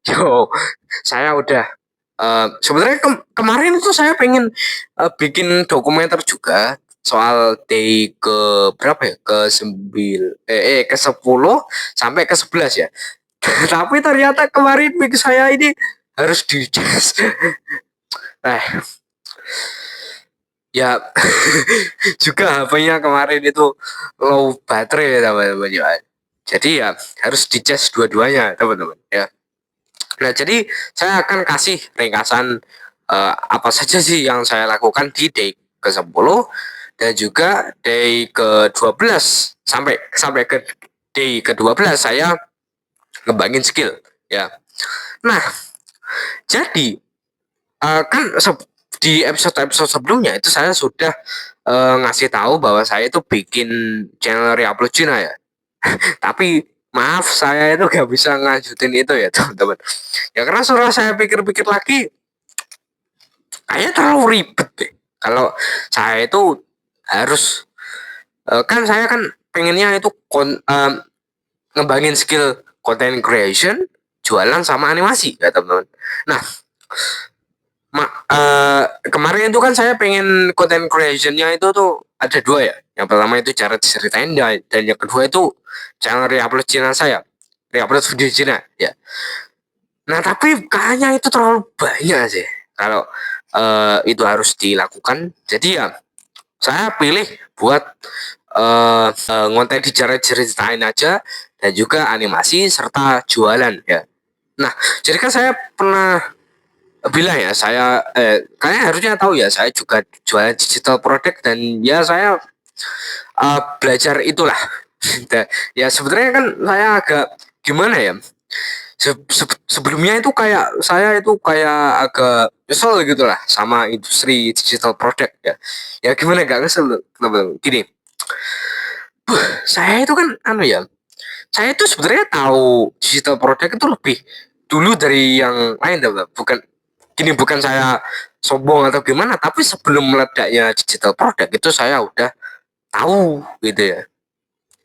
Yo, saya udah sebenarnya kemarin itu saya pengen bikin dokumenter juga soal day ke berapa ya? Ke 9 ke 10 sampai ke 11 ya. Tapi ternyata kemarin mix saya ini harus di eh ya juga HP-nya kemarin itu low baterai ya teman-teman ya. Jadi ya harus dicas dua-duanya teman-teman ya. Nah, jadi saya akan kasih ringkasan apa saja sih yang saya lakukan di day ke-10 dan juga day ke-12 sampai sampai ke day ke-12 saya ngembangin skill ya. Nah, jadi kan di episode-episode sebelumnya itu saya sudah ngasih tahu bahwa saya itu bikin channel Reupload Cina ya. Tapi maaf saya itu gak bisa ngajutin itu ya teman-teman. Ya karena setelah saya pikir-pikir lagi kayaknya terlalu ribet deh. Kalau saya itu harus kan saya kan pengennya itu ngembangin skill content creation, jualan sama animasi ya teman-teman. Nah, kemarin itu kan saya pengen content creationnya itu tuh ada dua ya. Yang pertama itu cara diceritain dan yang kedua itu channel reupload channel saya, reupload video Cina ya. Nah tapi kayaknya itu terlalu banyak sih kalau itu harus dilakukan. Jadi ya saya pilih buat ngonten di cara ceritain aja dan juga animasi serta jualan ya. Nah jadi kan saya pernah bilang ya saya kayaknya harusnya tahu ya saya juga jualan digital product dan ya saya belajar itulah. Ya sebenarnya kan saya agak gimana ya sebelumnya itu kayak saya itu kayak agak kesel gitu lah sama industri digital product ya. Ya gimana gak kesel gini. Saya itu kan ya. Saya itu sebenarnya tahu digital product itu lebih dulu dari yang lain bukan gini bukan saya sombong atau gimana tapi sebelum meledaknya digital product itu saya udah tahu gitu ya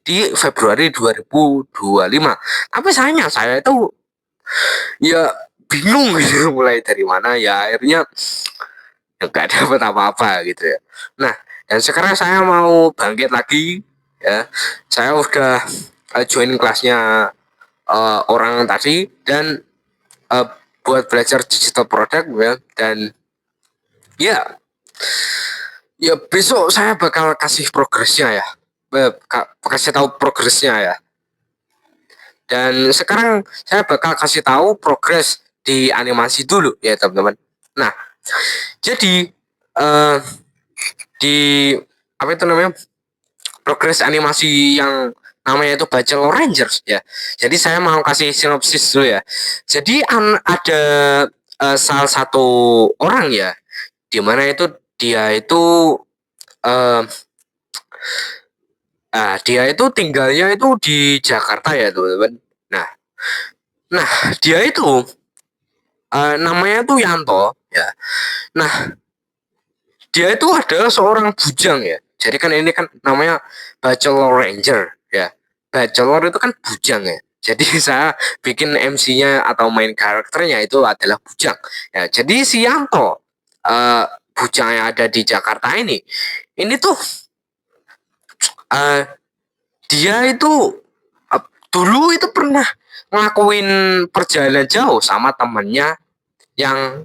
di Februari 2025. Tapi sayangnya saya itu ya bingung gitu mulai dari mana ya akhirnya nggak dapat apa-apa gitu ya. Nah dan sekarang saya mau bangkit lagi ya. Saya udah join kelasnya orang tadi dan uh, buat belajar digital product ya dan ya ya besok saya bakal kasih progresnya ya kasih tahu progresnya ya dan sekarang saya bakal kasih tahu progres di animasi dulu ya teman-teman. Nah jadi uh, di apa itu namanya progres animasi yang namanya itu Bachelor Rangers ya. Jadi saya mau kasih sinopsis dulu ya. Jadi ada salah satu orang ya, di mana itu dia itu uh, dia itu tinggalnya itu di Jakarta ya teman-teman. Nah, nah dia itu namanya tuh Yanto ya. Nah dia itu adalah seorang bujang ya. Jadi kan ini kan namanya Bachelor Ranger ya. Bachelor itu kan bujang ya. Jadi saya bikin MC-nya atau main karakternya itu adalah bujang. Ya, jadi si Yanto bujang yang ada di Jakarta ini tuh uh, dia itu dulu itu pernah ngelakuin perjalanan jauh sama temennya yang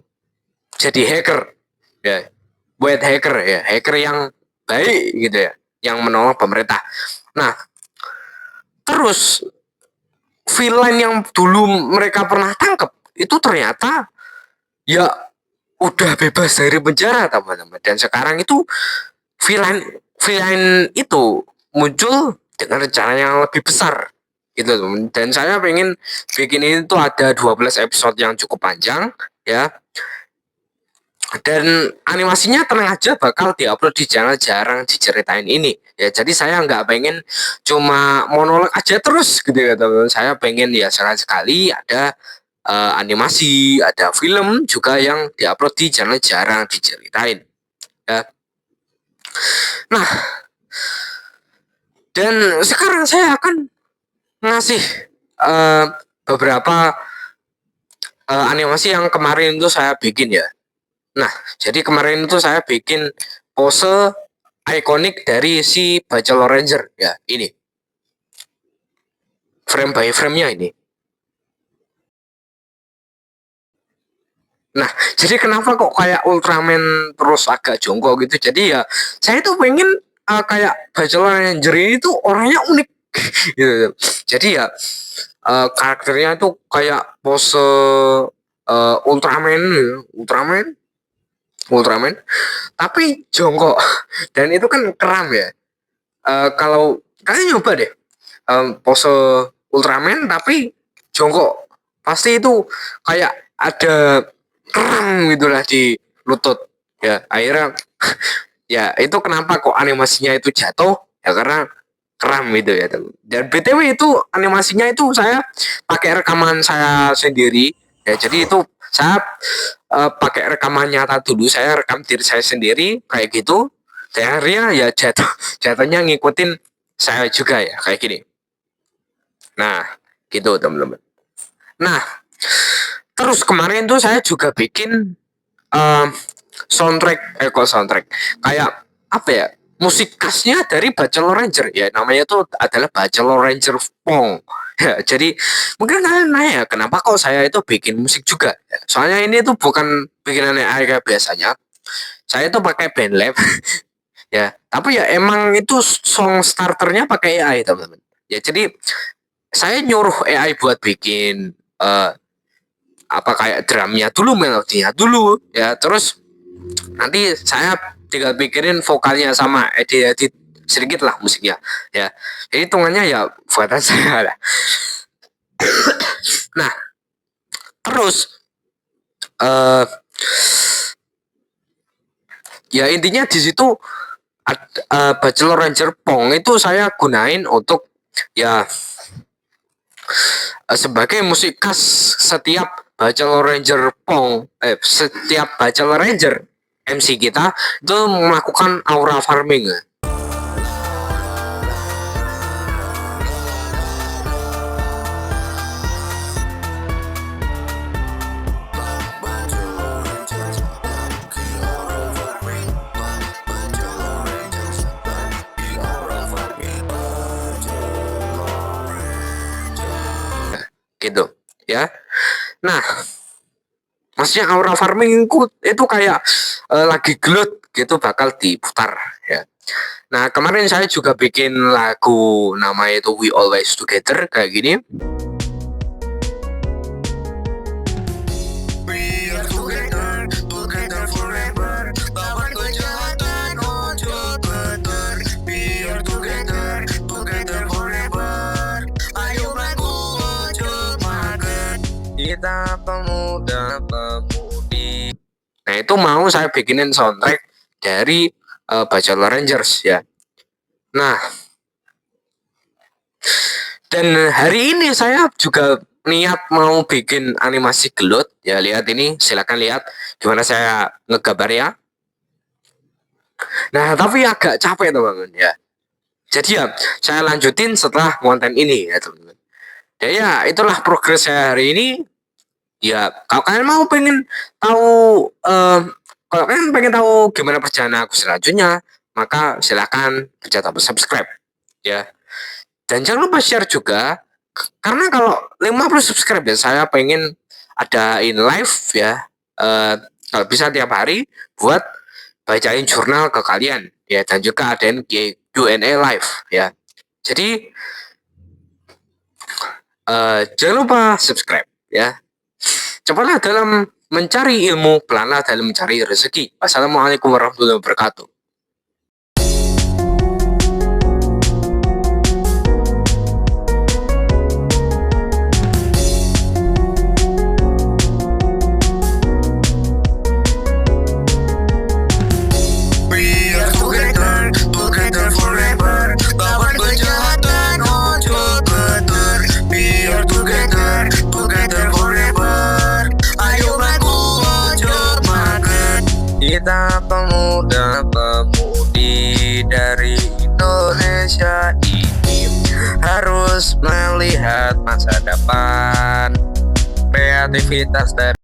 jadi hacker ya buat hacker ya hacker yang baik gitu ya yang menolong pemerintah. Nah terus villain yang dulu mereka pernah tangkap itu ternyata ya udah bebas dari penjara teman-teman dan sekarang itu villain villain itu muncul dengan rencana yang lebih besar gitu teman dan saya pengen bikin ini tuh ada 12 episode yang cukup panjang ya dan animasinya tenang aja bakal diupload di channel jarang diceritain ini ya jadi saya nggak pengen cuma monolog aja terus gitu ya teman saya pengen ya sekali-sekali ada animasi ada film juga yang diupload di channel jarang diceritain ya nah dan sekarang saya akan ngasih beberapa animasi yang kemarin itu saya bikin ya. Nah, jadi kemarin itu saya bikin pose ikonik dari si Bachelor Ranger ya, ini frame by frame-nya ini. Nah, jadi kenapa kok kayak Ultraman terus agak jongkok gitu? Jadi ya saya tuh pengen kayak Bachelor Ranger ini tuh orangnya unik gitu. Jadi ya karakternya tuh kayak pose Ultraman gitu. Ultraman, tapi jongkok dan itu kan kram ya. Kalau kalian nyoba deh pose Ultraman tapi jongkok, pasti itu kayak ada kram gitulah di lutut ya. Akhirnya ya itu kenapa kok animasinya itu jatuh ya, karena kram gitu ya. Dan BTW itu animasinya itu saya pakai rekaman saya sendiri ya, jadi itu saya pakai rekaman nyata dulu, saya rekam diri saya sendiri kayak gitu, dan akhirnya ya jatuhnya ngikutin saya juga ya kayak gini. Nah gitu teman-teman. Nah terus kemarin tuh saya juga bikin um, soundtrack kayak apa ya, musik khasnya dari Bachelor Ranger ya, namanya itu adalah Bachelor Ranger Pong ya. Jadi mungkin kalian nanya kenapa kok saya itu bikin musik juga ya, soalnya ini tuh bukan bikinan AI kayak biasanya, saya itu pakai BandLab ya, tapi ya emang itu song starternya pakai AI teman-teman ya. Jadi saya nyuruh AI buat bikin apa kayak drumnya dulu, melodinya dulu ya, terus nanti saya tinggal pikirin vokalnya sama edit sedikit lah musiknya ya. Jadi hitungannya ya buatan saya lah. Nah terus ya intinya di situ Bachelor Ranger Pong itu saya gunain untuk ya sebagai musik khas setiap Bachelor Ranger Pong, setiap Bachelor Ranger MC kita itu melakukan aura farming. Gitu ya. Nah maksudnya aura farming itu kayak lagi gelut gitu bakal diputar ya. Nah kemarin saya juga bikin lagu namanya itu We Always Together kayak gini. Kita pemuda-pemudi. Nah itu mau saya bikinin soundtrack dari Bachelor Rangers ya. Nah dan hari ini saya juga niat mau bikin animasi gelut ya. Lihat ini, silakan lihat gimana saya ngegambar ya. Nah tapi agak capek teman-teman ya. Jadi ya saya lanjutin setelah konten ini ya teman-teman. Ya itulah progres saya hari ini. Ya kalau kalian mau pengen tahu kalau kalian pengen tahu gimana perjalanan aku selanjutnya, maka silakan pencet tombol subscribe ya. Dan jangan lupa share juga, karena kalau 50 subscribe ya saya pengen adain live ya, kalau bisa tiap hari buat bacain jurnal ke kalian ya, dan juga adain Q&A live ya. Jadi jangan lupa subscribe ya. Cepatlah dalam mencari ilmu, pelanlah dalam mencari rezeki. Wassalamualaikum warahmatullahi wabarakatuh. Kita pemuda-pemudi dari Indonesia ini harus melihat masa depan. kreativitas dari